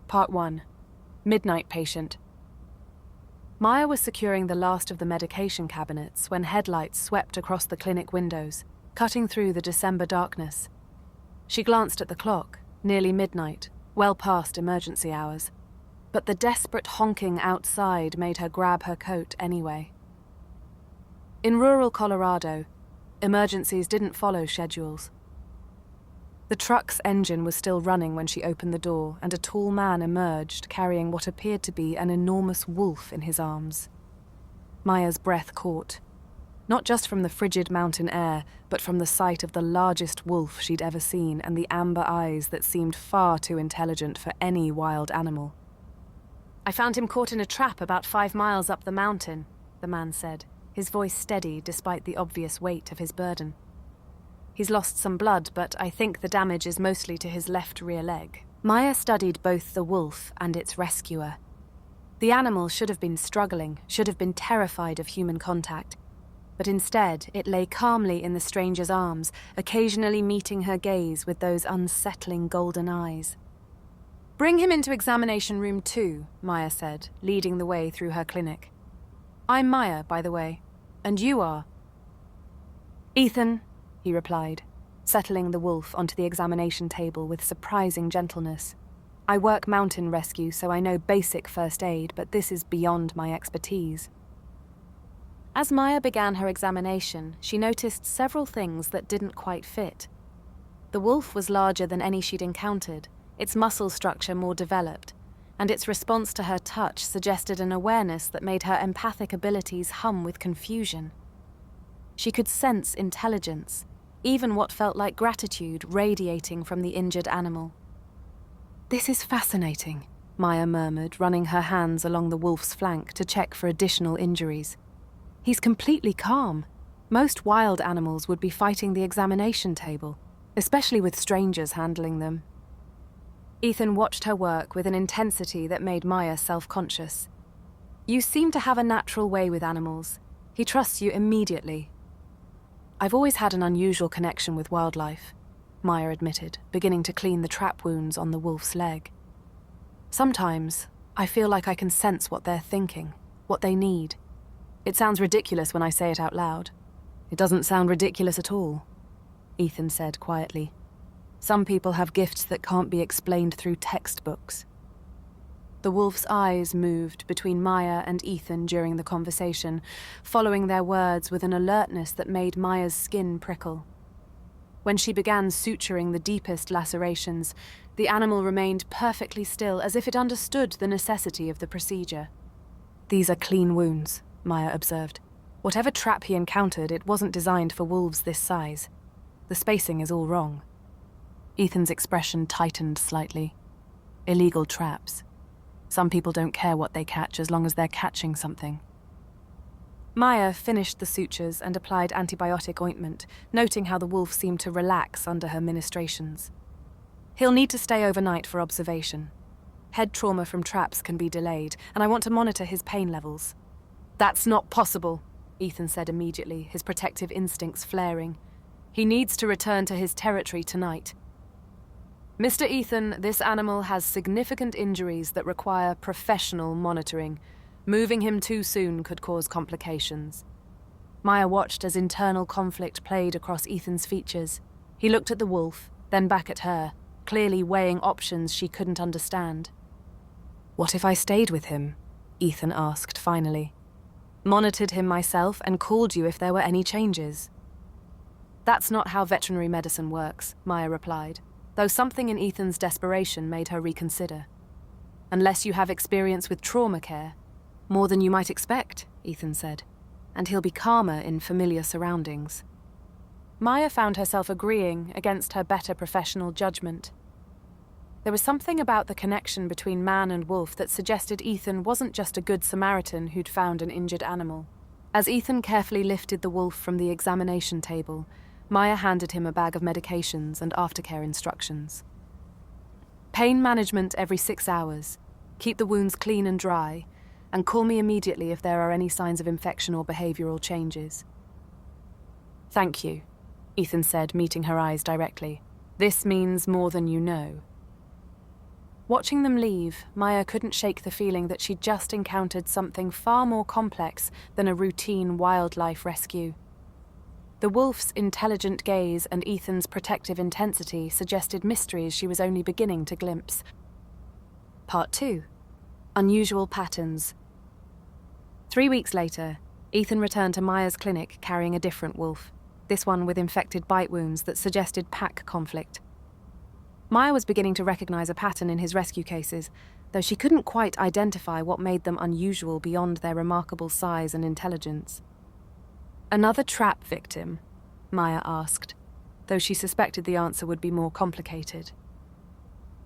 Part 1. Midnight Patient. Maya was securing the last of the medication cabinets when headlights swept across the clinic windows, cutting through the December darkness. She glanced at the clock, nearly midnight, well past emergency hours. But the desperate honking outside made her grab her coat anyway. In rural Colorado, emergencies didn't follow schedules. The truck's engine was still running when she opened the door, and a tall man emerged carrying what appeared to be an enormous wolf in his arms. Maya's breath caught, not just from the frigid mountain air, but from the sight of the largest wolf she'd ever seen and the amber eyes that seemed far too intelligent for any wild animal. "I found him caught in a trap about 5 miles up the mountain," the man said, his voice steady despite the obvious weight of his burden. "He's lost some blood, but I think the damage is mostly to his left rear leg." Maya studied both the wolf and its rescuer. The animal should have been struggling, should have been terrified of human contact, but instead it lay calmly in the stranger's arms, occasionally meeting her gaze with those unsettling golden eyes. "Bring him into examination room 2, Maya said, leading the way through her clinic. "I'm Maya, by the way, and you are?" "Ethan," he replied, settling the wolf onto the examination table with surprising gentleness. "I work mountain rescue, so I know basic first aid, but this is beyond my expertise." As Maya began her examination, she noticed several things that didn't quite fit. The wolf was larger than any she'd encountered, its muscle structure more developed, and its response to her touch suggested an awareness that made her empathic abilities hum with confusion. She could sense intelligence, even what felt like gratitude radiating from the injured animal. "This is fascinating," Maya murmured, running her hands along the wolf's flank to check for additional injuries. "He's completely calm. Most wild animals would be fighting the examination table, especially with strangers handling them." Ethan watched her work with an intensity that made Maya self-conscious. "You seem to have a natural way with animals. He trusts you immediately." "I've always had an unusual connection with wildlife," Maya admitted, beginning to clean the trap wounds on the wolf's leg. "Sometimes, I feel like I can sense what they're thinking, what they need. It sounds ridiculous when I say it out loud." "It doesn't sound ridiculous at all," Ethan said quietly. "Some people have gifts that can't be explained through textbooks." The wolf's eyes moved between Maya and Ethan during the conversation, following their words with an alertness that made Maya's skin prickle. When she began suturing the deepest lacerations, the animal remained perfectly still, as if it understood the necessity of the procedure. "These are clean wounds," Maya observed. "Whatever trap he encountered, it wasn't designed for wolves this size. The spacing is all wrong." Ethan's expression tightened slightly. "Illegal traps. Some people don't care what they catch as long as they're catching something." Maya finished the sutures and applied antibiotic ointment, noting how the wolf seemed to relax under her ministrations. "He'll need to stay overnight for observation. Head trauma from traps can be delayed, and I want to monitor his pain levels." "That's not possible," Ethan said immediately, his protective instincts flaring. "He needs to return to his territory tonight." "Mr. Ethan, this animal has significant injuries that require professional monitoring. Moving him too soon could cause complications." Maya watched as internal conflict played across Ethan's features. He looked at the wolf, then back at her, clearly weighing options she couldn't understand. "What if I stayed with him?" Ethan asked finally. "Monitored him myself and called you if there were any changes." "That's not how veterinary medicine works," Maya replied, though something in Ethan's desperation made her reconsider. "Unless you have experience with trauma care." "More than you might expect," Ethan said, "and he'll be calmer in familiar surroundings." Maya found herself agreeing against her better professional judgment. There was something about the connection between man and wolf that suggested Ethan wasn't just a good Samaritan who'd found an injured animal. As Ethan carefully lifted the wolf from the examination table, Maya handed him a bag of medications and aftercare instructions. "Pain management every 6 hours. Keep the wounds clean and dry, and call me immediately if there are any signs of infection or behavioral changes." "Thank you," Ethan said, meeting her eyes directly. "This means more than you know." Watching them leave, Maya couldn't shake the feeling that she'd just encountered something far more complex than a routine wildlife rescue. The wolf's intelligent gaze and Ethan's protective intensity suggested mysteries she was only beginning to glimpse. Part 2. Unusual Patterns. 3 weeks later, Ethan returned to Maya's clinic carrying a different wolf, this one with infected bite wounds that suggested pack conflict. Maya was beginning to recognize a pattern in his rescue cases, though she couldn't quite identify what made them unusual beyond their remarkable size and intelligence. "Another trap victim?" Maya asked, though she suspected the answer would be more complicated.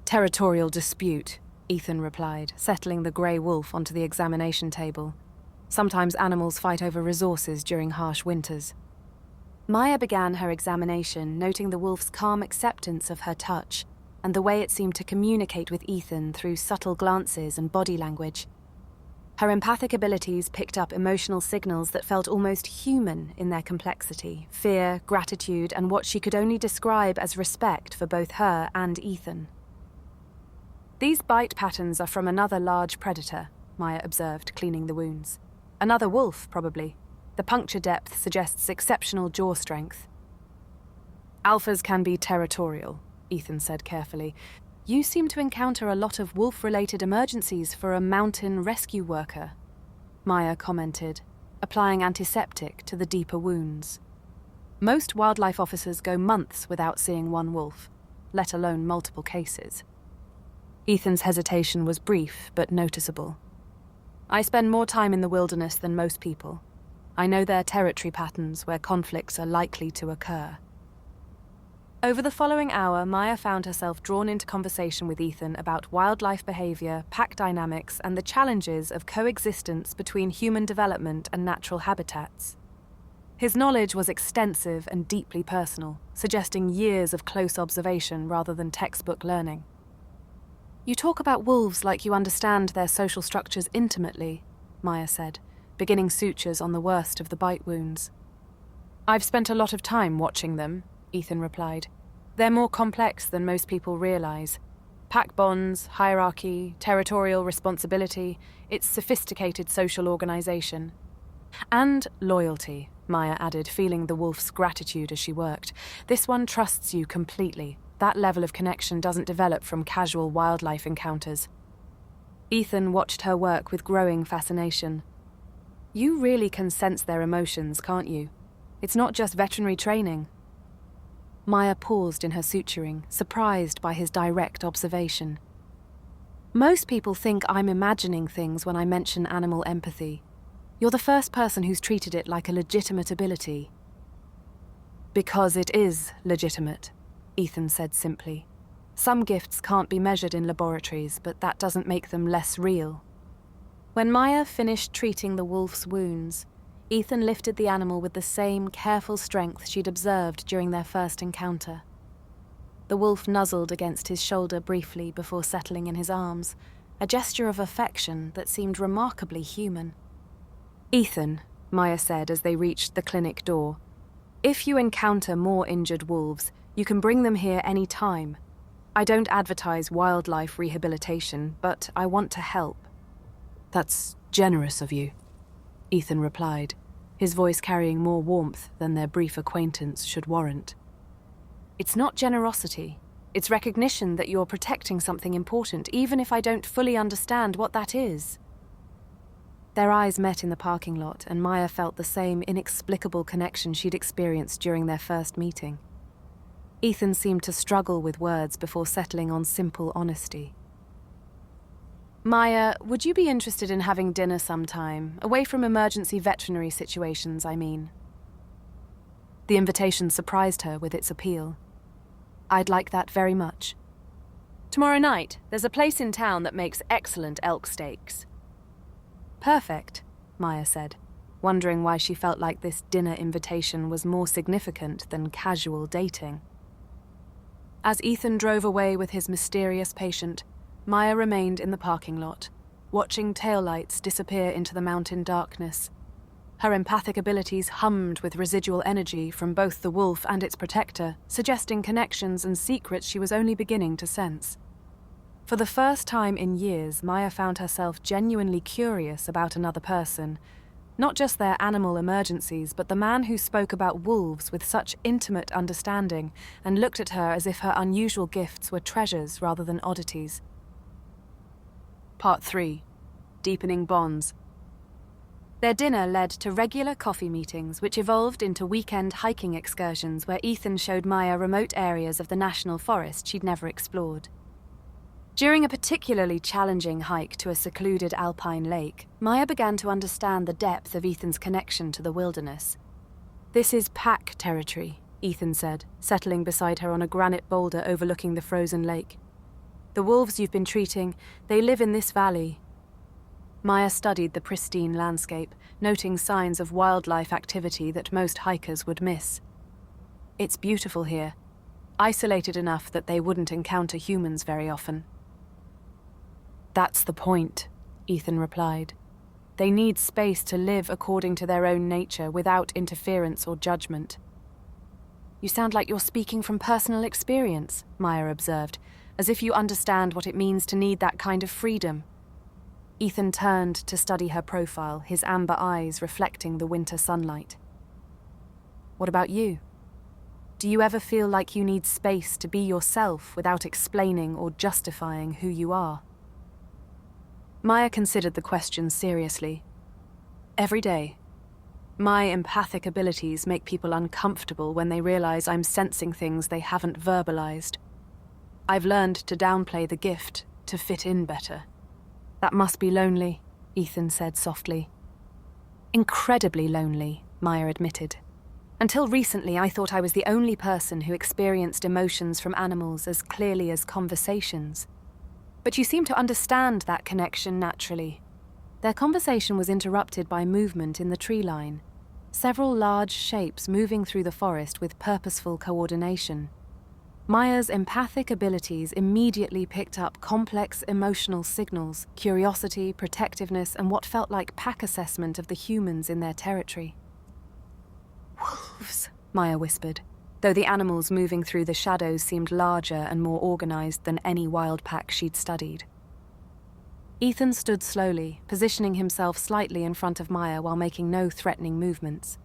"Territorial dispute," Ethan replied, settling the grey wolf onto the examination table. "Sometimes animals fight over resources during harsh winters." Maya began her examination, noting the wolf's calm acceptance of her touch and the way it seemed to communicate with Ethan through subtle glances and body language. Her empathic abilities picked up emotional signals that felt almost human in their complexity: fear, gratitude, and what she could only describe as respect for both her and Ethan. "These bite patterns are from another large predator," Maya observed, cleaning the wounds. "Another wolf, probably. The puncture depth suggests exceptional jaw strength." "Alphas can be territorial," Ethan said carefully. "You seem to encounter a lot of wolf-related emergencies for a mountain rescue worker," Maya commented, applying antiseptic to the deeper wounds. "Most wildlife officers go months without seeing one wolf, let alone multiple cases." Ethan's hesitation was brief but noticeable. "I spend more time in the wilderness than most people. I know their territory patterns where conflicts are likely to occur." Over the following hour, Maya found herself drawn into conversation with Ethan about wildlife behavior, pack dynamics, and the challenges of coexistence between human development and natural habitats. His knowledge was extensive and deeply personal, suggesting years of close observation rather than textbook learning. "You talk about wolves like you understand their social structures intimately," Maya said, beginning sutures on the worst of the bite wounds. "I've spent a lot of time watching them," Ethan replied. "They're more complex than most people realize. Pack bonds, hierarchy, territorial responsibility, it's sophisticated social organization. And loyalty," Maya added, feeling the wolf's gratitude as she worked. "This one trusts you completely. That level of connection doesn't develop from casual wildlife encounters." Ethan watched her work with growing fascination. "You really can sense their emotions, can't you? It's not just veterinary training." Maya paused in her suturing, surprised by his direct observation. "Most people think I'm imagining things when I mention animal empathy. You're the first person who's treated it like a legitimate ability." "Because it is legitimate," Ethan said simply. "Some gifts can't be measured in laboratories, but that doesn't make them less real." When Maya finished treating the wolf's wounds, Ethan lifted the animal with the same careful strength she'd observed during their first encounter. The wolf nuzzled against his shoulder briefly before settling in his arms, a gesture of affection that seemed remarkably human. "Ethan," Maya said as they reached the clinic door, "if you encounter more injured wolves, you can bring them here any time. I don't advertise wildlife rehabilitation, but I want to help." "That's generous of you," Ethan replied, his voice carrying more warmth than their brief acquaintance should warrant. "It's not generosity. It's recognition that you're protecting something important, even if I don't fully understand what that is." Their eyes met in the parking lot, and Maya felt the same inexplicable connection she'd experienced during their first meeting. Ethan seemed to struggle with words before settling on simple honesty. "Maya, would you be interested in having dinner sometime? Away from emergency veterinary situations, I mean." The invitation surprised her with its appeal. "I'd like that very much." "Tomorrow night, there's a place in town that makes excellent elk steaks." "Perfect," Maya said, wondering why she felt like this dinner invitation was more significant than casual dating. As Ethan drove away with his mysterious patient, Maya remained in the parking lot, watching taillights disappear into the mountain darkness. Her empathic abilities hummed with residual energy from both the wolf and its protector, suggesting connections and secrets she was only beginning to sense. For the first time in years, Maya found herself genuinely curious about another person. Not just their animal emergencies, but the man who spoke about wolves with such intimate understanding and looked at her as if her unusual gifts were treasures rather than oddities. Part 3. Deepening bonds. Their dinner led to regular coffee meetings, which evolved into weekend hiking excursions where Ethan showed Maya remote areas of the national forest she'd never explored. During a particularly challenging hike to a secluded alpine lake, Maya began to understand the depth of Ethan's connection to the wilderness. "This is pack territory," Ethan said, settling beside her on a granite boulder overlooking the frozen lake. "The wolves you've been treating, they live in this valley." Maya studied the pristine landscape, noting signs of wildlife activity that most hikers would miss. "It's beautiful here, isolated enough that they wouldn't encounter humans very often." "That's the point," Ethan replied. "They need space to live according to their own nature without interference or judgment." "You sound like you're speaking from personal experience," Maya observed, "as if you understand what it means to need that kind of freedom." Ethan turned to study her profile, his amber eyes reflecting the winter sunlight. "What about you? Do you ever feel like you need space to be yourself without explaining or justifying who you are?" Maya considered the question seriously. "Every day. My empathic abilities make people uncomfortable when they realize I'm sensing things they haven't verbalized. I've learned to downplay the gift to fit in better." "That must be lonely," Ethan said softly. "Incredibly lonely," Maya admitted. "Until recently, I thought I was the only person who experienced emotions from animals as clearly as conversations. But you seem to understand that connection naturally." Their conversation was interrupted by movement in the tree line, several large shapes moving through the forest with purposeful coordination. Maya's empathic abilities immediately picked up complex emotional signals, curiosity, protectiveness, and what felt like pack assessment of the humans in their territory. "Wolves," Maya whispered, though the animals moving through the shadows seemed larger and more organized than any wild pack she'd studied. Ethan stood slowly, positioning himself slightly in front of Maya while making no threatening movements.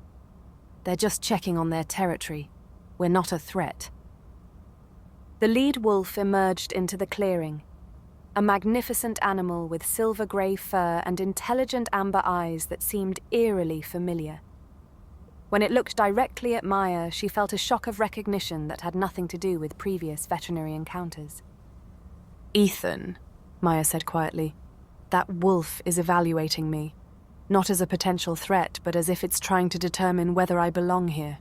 "They're just checking on their territory. We're not a threat." The lead wolf emerged into the clearing, a magnificent animal with silver-grey fur and intelligent amber eyes that seemed eerily familiar. When it looked directly at Maya, she felt a shock of recognition that had nothing to do with previous veterinary encounters. "Ethan," Maya said quietly, "that wolf is evaluating me, not as a potential threat, but as if it's trying to determine whether I belong here."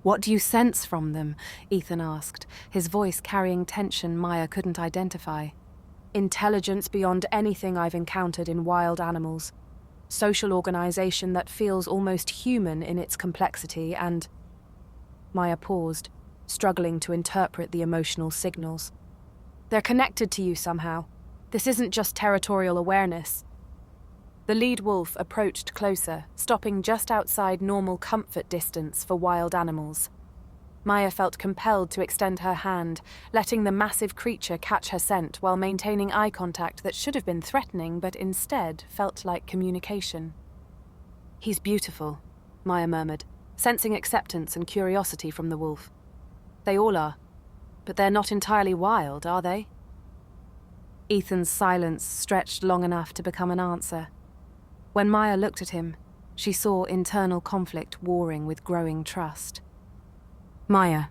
"What do you sense from them?" Ethan asked, his voice carrying tension Maya couldn't identify. "Intelligence beyond anything I've encountered in wild animals. Social organization that feels almost human in its complexity and—" Maya paused, struggling to interpret the emotional signals. "They're connected to you somehow. This isn't just territorial awareness." The lead wolf approached closer, stopping just outside normal comfort distance for wild animals. Maya felt compelled to extend her hand, letting the massive creature catch her scent while maintaining eye contact that should have been threatening but instead felt like communication. "He's beautiful," Maya murmured, sensing acceptance and curiosity from the wolf. "They all are. But they're not entirely wild, are they?" Ethan's silence stretched long enough to become an answer. When Maya looked at him, she saw internal conflict warring with growing trust. "Maya,"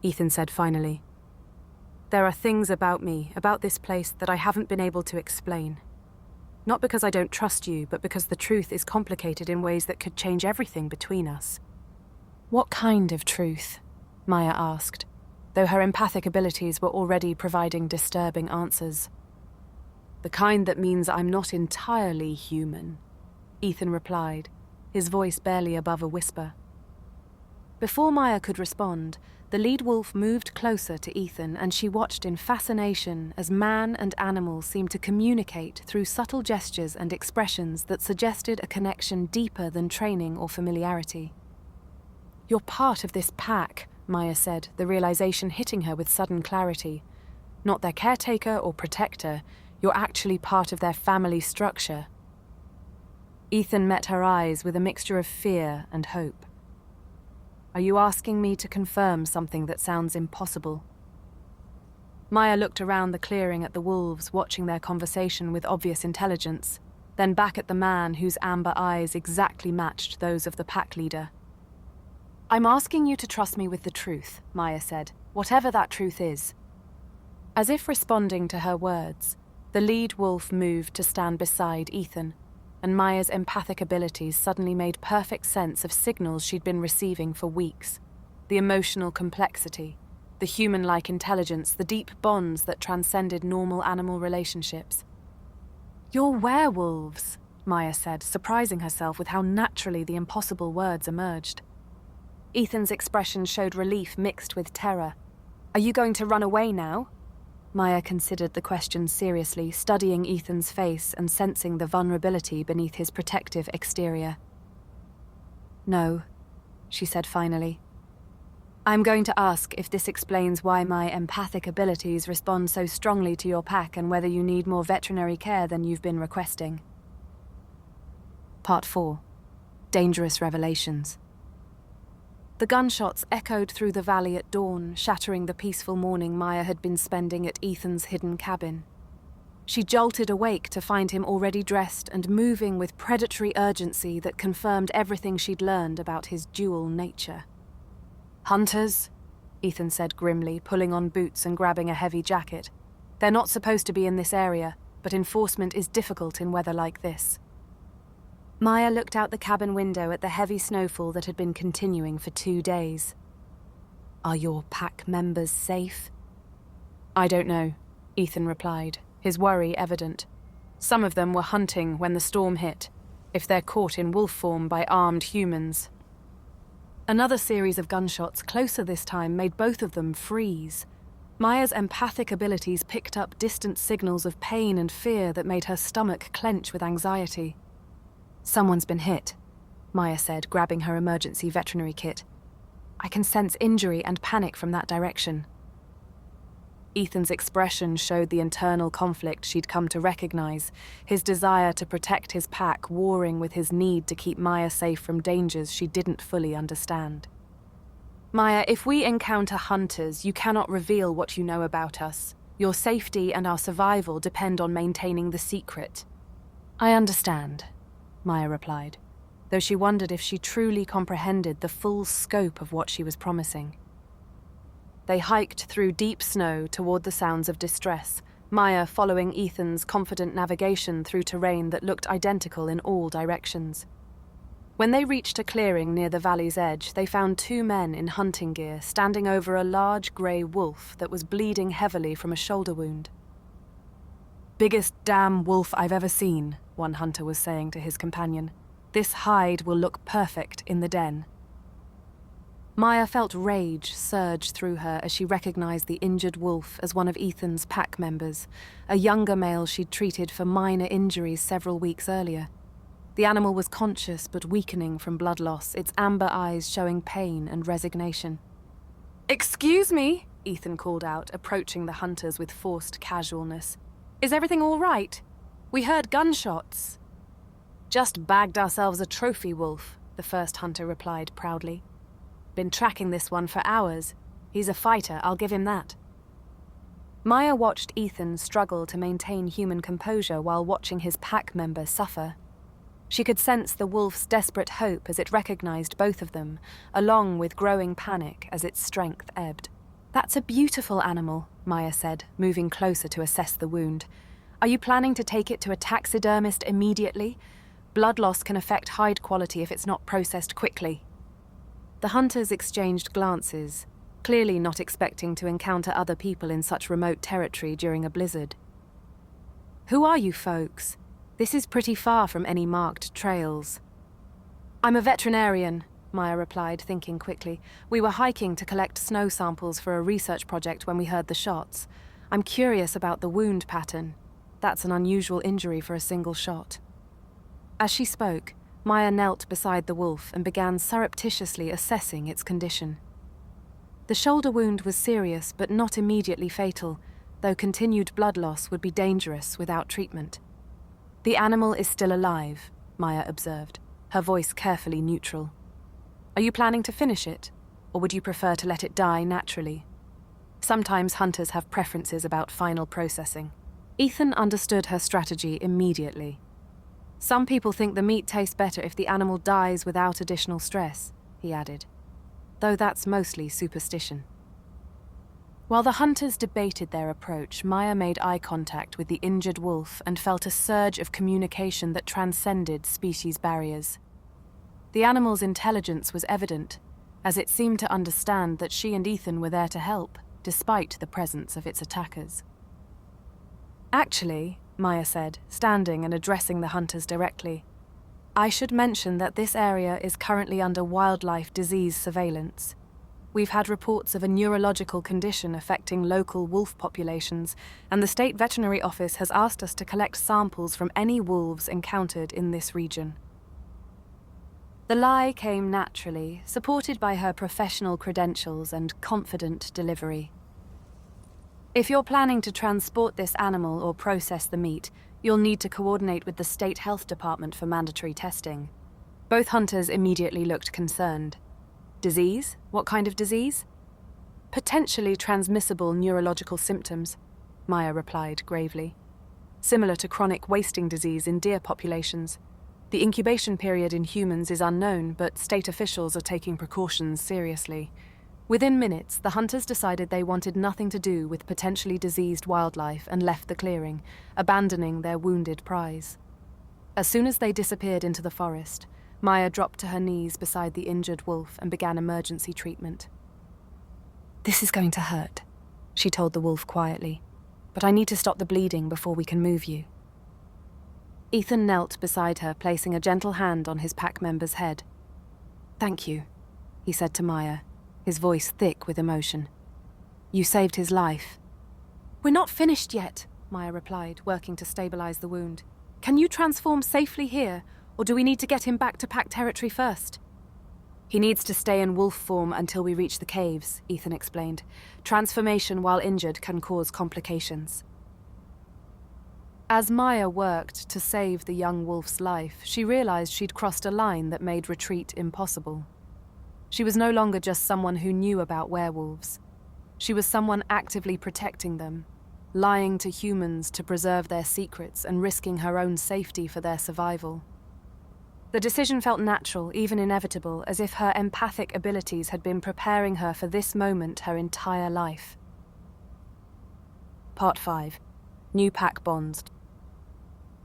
Ethan said finally, "there are things about me, about this place, that I haven't been able to explain. Not because I don't trust you, but because the truth is complicated in ways that could change everything between us." "What kind of truth?" Maya asked, though her empathic abilities were already providing disturbing answers. "The kind that means I'm not entirely human," Ethan replied, his voice barely above a whisper. Before Maya could respond, the lead wolf moved closer to Ethan, and she watched in fascination as man and animal seemed to communicate through subtle gestures and expressions that suggested a connection deeper than training or familiarity. "You're part of this pack," Maya said, the realization hitting her with sudden clarity. Not their caretaker or protector, you're actually part of their family structure. Ethan met her eyes with a mixture of fear and hope. Are you asking me to confirm something that sounds impossible? Maya looked around the clearing at the wolves, watching their conversation with obvious intelligence, then back at the man whose amber eyes exactly matched those of the pack leader. I'm asking you to trust me with the truth, Maya said, whatever that truth is. As if responding to her words, the lead wolf moved to stand beside Ethan, and Maya's empathic abilities suddenly made perfect sense of signals she'd been receiving for weeks. The emotional complexity, the human-like intelligence, the deep bonds that transcended normal animal relationships. You're werewolves, Maya said, surprising herself with how naturally the impossible words emerged. Ethan's expression showed relief mixed with terror. Are you going to run away now? Maya considered the question seriously, studying Ethan's face and sensing the vulnerability beneath his protective exterior. No, she said finally. I'm going to ask if this explains why my empathic abilities respond so strongly to your pack and whether you need more veterinary care than you've been requesting. Part 4. Dangerous Revelations. The gunshots echoed through the valley at dawn, shattering the peaceful morning Maya had been spending at Ethan's hidden cabin. She jolted awake to find him already dressed and moving with predatory urgency that confirmed everything she'd learned about his dual nature. Hunters, Ethan said grimly, pulling on boots and grabbing a heavy jacket. They're not supposed to be in this area, but enforcement is difficult in weather like this. Maya looked out the cabin window at the heavy snowfall that had been continuing for 2 days. Are your pack members safe? I don't know, Ethan replied, his worry evident. Some of them were hunting when the storm hit, if they're caught in wolf form by armed humans. Another series of gunshots, closer this time, made both of them freeze. Maya's empathic abilities picked up distant signals of pain and fear that made her stomach clench with anxiety. Someone's been hit, Maya said, grabbing her emergency veterinary kit. I can sense injury and panic from that direction. Ethan's expression showed the internal conflict she'd come to recognize, his desire to protect his pack warring with his need to keep Maya safe from dangers she didn't fully understand. Maya, if we encounter hunters, you cannot reveal what you know about us. Your safety and our survival depend on maintaining the secret. I understand, Maya replied, though she wondered if she truly comprehended the full scope of what she was promising. They hiked through deep snow toward the sounds of distress, Maya following Ethan's confident navigation through terrain that looked identical in all directions. When they reached a clearing near the valley's edge, they found 2 men in hunting gear standing over a large grey wolf that was bleeding heavily from a shoulder wound. Biggest damn wolf I've ever seen, one hunter was saying to his companion. This hide will look perfect in the den. Maya felt rage surge through her as she recognized the injured wolf as one of Ethan's pack members, a younger male she'd treated for minor injuries several weeks earlier. The animal was conscious but weakening from blood loss, its amber eyes showing pain and resignation. Excuse me, Ethan called out, approaching the hunters with forced casualness. Is everything all right? We heard gunshots. Just bagged ourselves a trophy wolf, the first hunter replied proudly. Been tracking this one for hours. He's a fighter, I'll give him that. Maya watched Ethan struggle to maintain human composure while watching his pack member suffer. She could sense the wolf's desperate hope as it recognized both of them, along with growing panic as its strength ebbed. That's a beautiful animal, Maya said, moving closer to assess the wound. Are you planning to take it to a taxidermist immediately? Blood loss can affect hide quality if it's not processed quickly. The hunters exchanged glances, clearly not expecting to encounter other people in such remote territory during a blizzard. Who are you folks? This is pretty far from any marked trails. I'm a veterinarian, Maya replied, thinking quickly. We were hiking to collect snow samples for a research project when we heard the shots. I'm curious about the wound pattern. That's an unusual injury for a single shot. As she spoke, Maya knelt beside the wolf and began surreptitiously assessing its condition. The shoulder wound was serious but not immediately fatal, though continued blood loss would be dangerous without treatment. The animal is still alive, Maya observed, her voice carefully neutral. Are you planning to finish it, or would you prefer to let it die naturally? Sometimes hunters have preferences about final processing. Ethan understood her strategy immediately. Some people think the meat tastes better if the animal dies without additional stress, he added, though that's mostly superstition. While the hunters debated their approach, Maya made eye contact with the injured wolf and felt a surge of communication that transcended species barriers. The animal's intelligence was evident, as it seemed to understand that she and Ethan were there to help, despite the presence of its attackers. Actually, Maya said, standing and addressing the hunters directly, I should mention that this area is currently under wildlife disease surveillance. We've had reports of a neurological condition affecting local wolf populations, and the State Veterinary Office has asked us to collect samples from any wolves encountered in this region. The lie came naturally, supported by her professional credentials and confident delivery. If you're planning to transport this animal or process the meat, you'll need to coordinate with the State Health Department for mandatory testing. Both hunters immediately looked concerned. Disease? What kind of disease? Potentially transmissible neurological symptoms, Maya replied gravely. Similar to chronic wasting disease in deer populations. The incubation period in humans is unknown, but state officials are taking precautions seriously. Within minutes, the hunters decided they wanted nothing to do with potentially diseased wildlife and left the clearing, abandoning their wounded prize. As soon as they disappeared into the forest, Maya dropped to her knees beside the injured wolf and began emergency treatment. This is going to hurt, she told the wolf quietly, but I need to stop the bleeding before we can move you. Ethan knelt beside her, placing a gentle hand on his pack member's head. Thank you, he said to Maya, his voice thick with emotion. You saved his life. We're not finished yet, Maya replied, working to stabilize the wound. Can you transform safely here, or do we need to get him back to pack territory first? He needs to stay in wolf form until we reach the caves, Ethan explained. Transformation while injured can cause complications. As Maya worked to save the young wolf's life, she realized she'd crossed a line that made retreat impossible. She was no longer just someone who knew about werewolves. She was someone actively protecting them, lying to humans to preserve their secrets and risking her own safety for their survival. The decision felt natural, even inevitable, as if her empathic abilities had been preparing her for this moment her entire life. Part 5. New pack bonds.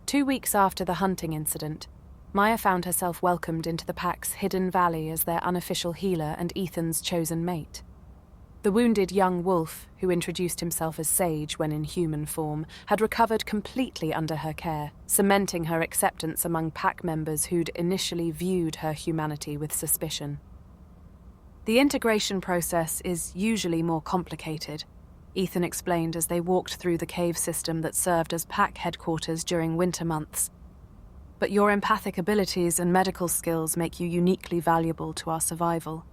2 weeks after the hunting incident, Maya found herself welcomed into the pack's hidden valley as their unofficial healer and Ethan's chosen mate. The wounded young wolf, who introduced himself as Sage when in human form, had recovered completely under her care, cementing her acceptance among pack members who'd initially viewed her humanity with suspicion. The integration process is usually more complicated, Ethan explained as they walked through the cave system that served as pack headquarters during winter months. But your empathic abilities and medical skills make you uniquely valuable to our survival.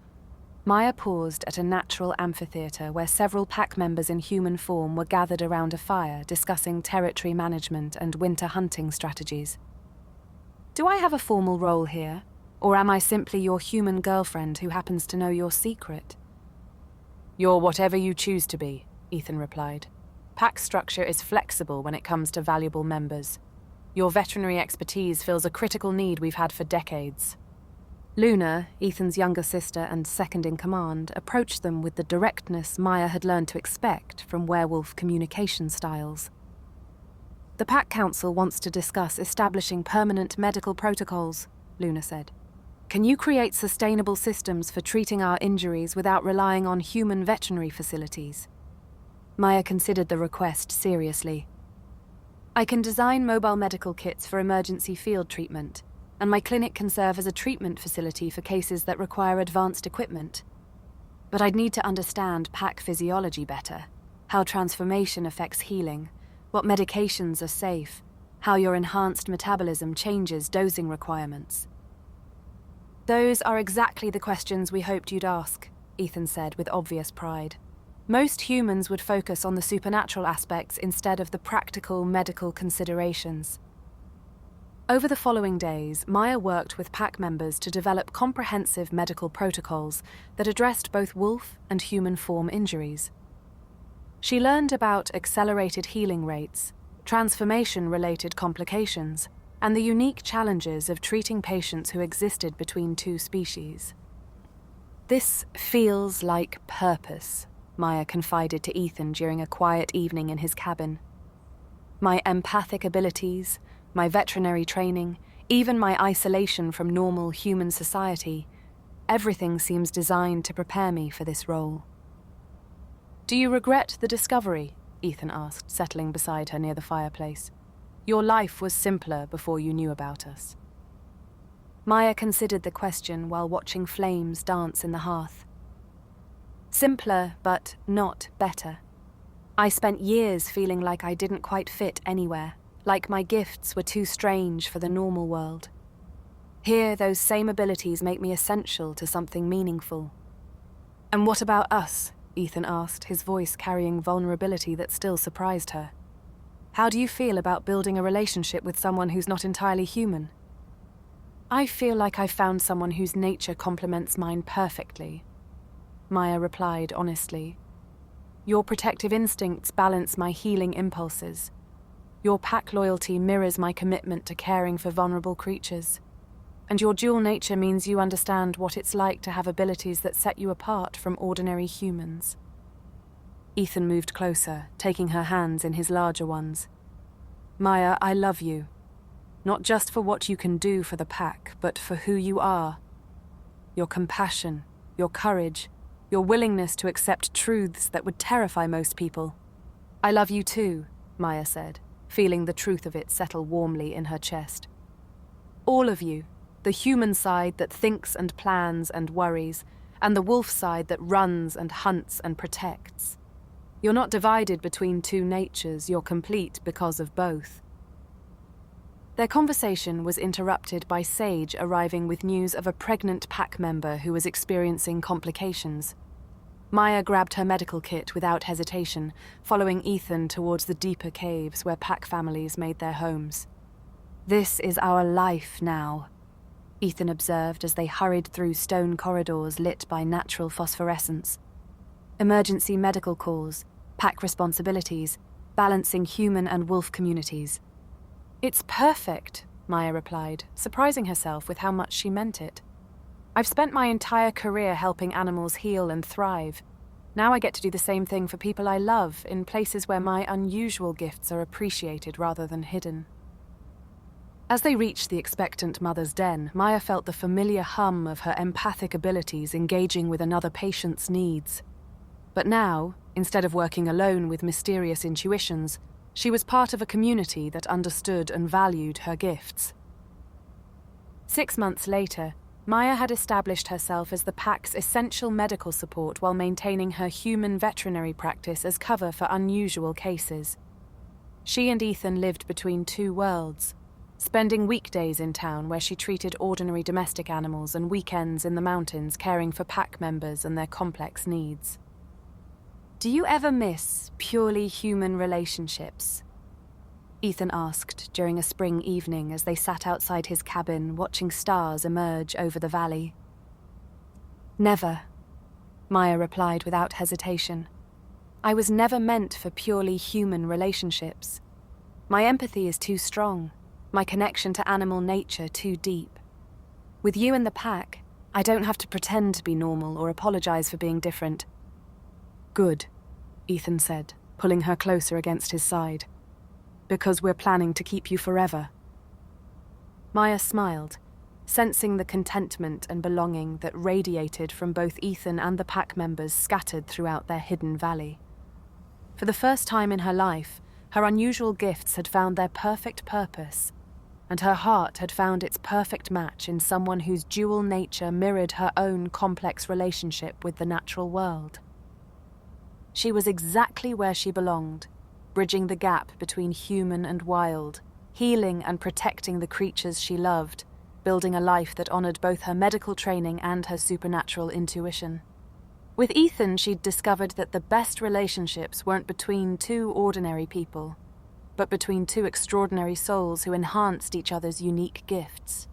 Maya paused at a natural amphitheater where several pack members in human form were gathered around a fire discussing territory management and winter hunting strategies. Do I have a formal role here, or am I simply your human girlfriend who happens to know your secret? You're whatever you choose to be, Ethan replied. Pack structure is flexible when it comes to valuable members. Your veterinary expertise fills a critical need we've had for decades. Luna, Ethan's younger sister and second in command, approached them with the directness Maya had learned to expect from werewolf communication styles. The Pack Council wants to discuss establishing permanent medical protocols, Luna said. Can you create sustainable systems for treating our injuries without relying on human veterinary facilities? Maya considered the request seriously. I can design mobile medical kits for emergency field treatment, and my clinic can serve as a treatment facility for cases that require advanced equipment. But I'd need to understand pack physiology better, how transformation affects healing, what medications are safe, how your enhanced metabolism changes dosing requirements. Those are exactly the questions we hoped you'd ask, Ethan said with obvious pride. Most humans would focus on the supernatural aspects instead of the practical medical considerations. Over the following days, Maya worked with pack members to develop comprehensive medical protocols that addressed both wolf and human form injuries. She learned about accelerated healing rates, transformation-related complications, and the unique challenges of treating patients who existed between two species. "This feels like purpose," Maya confided to Ethan during a quiet evening in his cabin. "My empathic abilities, my veterinary training, even my isolation from normal human society, everything seems designed to prepare me for this role." "Do you regret the discovery?" Ethan asked, settling beside her near the fireplace. "Your life was simpler before you knew about us." Maya considered the question while watching flames dance in the hearth. "Simpler, but not better. I spent years feeling like I didn't quite fit anywhere, like my gifts were too strange for the normal world. Here, those same abilities make me essential to something meaningful." "And what about us?" Ethan asked, his voice carrying vulnerability that still surprised her. "How do you feel about building a relationship with someone who's not entirely human?" "I feel like I've found someone whose nature complements mine perfectly," Maya replied honestly. "Your protective instincts balance my healing impulses. Your pack loyalty mirrors my commitment to caring for vulnerable creatures. And your dual nature means you understand what it's like to have abilities that set you apart from ordinary humans." Ethan moved closer, taking her hands in his larger ones. "Maya, I love you. Not just for what you can do for the pack, but for who you are. Your compassion, your courage, your willingness to accept truths that would terrify most people. I love you too," Maya said, feeling the truth of it settle warmly in her chest. "All of you, the human side that thinks and plans and worries, and the wolf side that runs and hunts and protects. You're not divided between two natures, you're complete because of both." Their conversation was interrupted by Sage arriving with news of a pregnant pack member who was experiencing complications. Maya grabbed her medical kit without hesitation, following Ethan towards the deeper caves where pack families made their homes. "This is our life now," Ethan observed as they hurried through stone corridors lit by natural phosphorescence. Emergency medical calls, pack responsibilities, balancing human and wolf communities. "It's perfect," Maya replied, surprising herself with how much she meant it. "I've spent my entire career helping animals heal and thrive. Now I get to do the same thing for people I love in places where my unusual gifts are appreciated rather than hidden." As they reached the expectant mother's den, Maya felt the familiar hum of her empathic abilities engaging with another patient's needs. But now, instead of working alone with mysterious intuitions, she was part of a community that understood and valued her gifts. 6 months later, Maya had established herself as the pack's essential medical support while maintaining her human veterinary practice as cover for unusual cases. She and Ethan lived between two worlds, spending weekdays in town where she treated ordinary domestic animals and weekends in the mountains caring for pack members and their complex needs. "Do you ever miss purely human relationships?" Ethan asked during a spring evening as they sat outside his cabin watching stars emerge over the valley. "Never," Maya replied without hesitation. "I was never meant for purely human relationships. My empathy is too strong, my connection to animal nature too deep. With you in the pack, I don't have to pretend to be normal or apologize for being different." "Good," Ethan said, pulling her closer against his side. "Because we're planning to keep you forever." Maya smiled, sensing the contentment and belonging that radiated from both Ethan and the pack members scattered throughout their hidden valley. For the first time in her life, her unusual gifts had found their perfect purpose, and her heart had found its perfect match in someone whose dual nature mirrored her own complex relationship with the natural world. She was exactly where she belonged, bridging the gap between human and wild, healing and protecting the creatures she loved, building a life that honored both her medical training and her supernatural intuition. With Ethan, she'd discovered that the best relationships weren't between two ordinary people, but between two extraordinary souls who enhanced each other's unique gifts.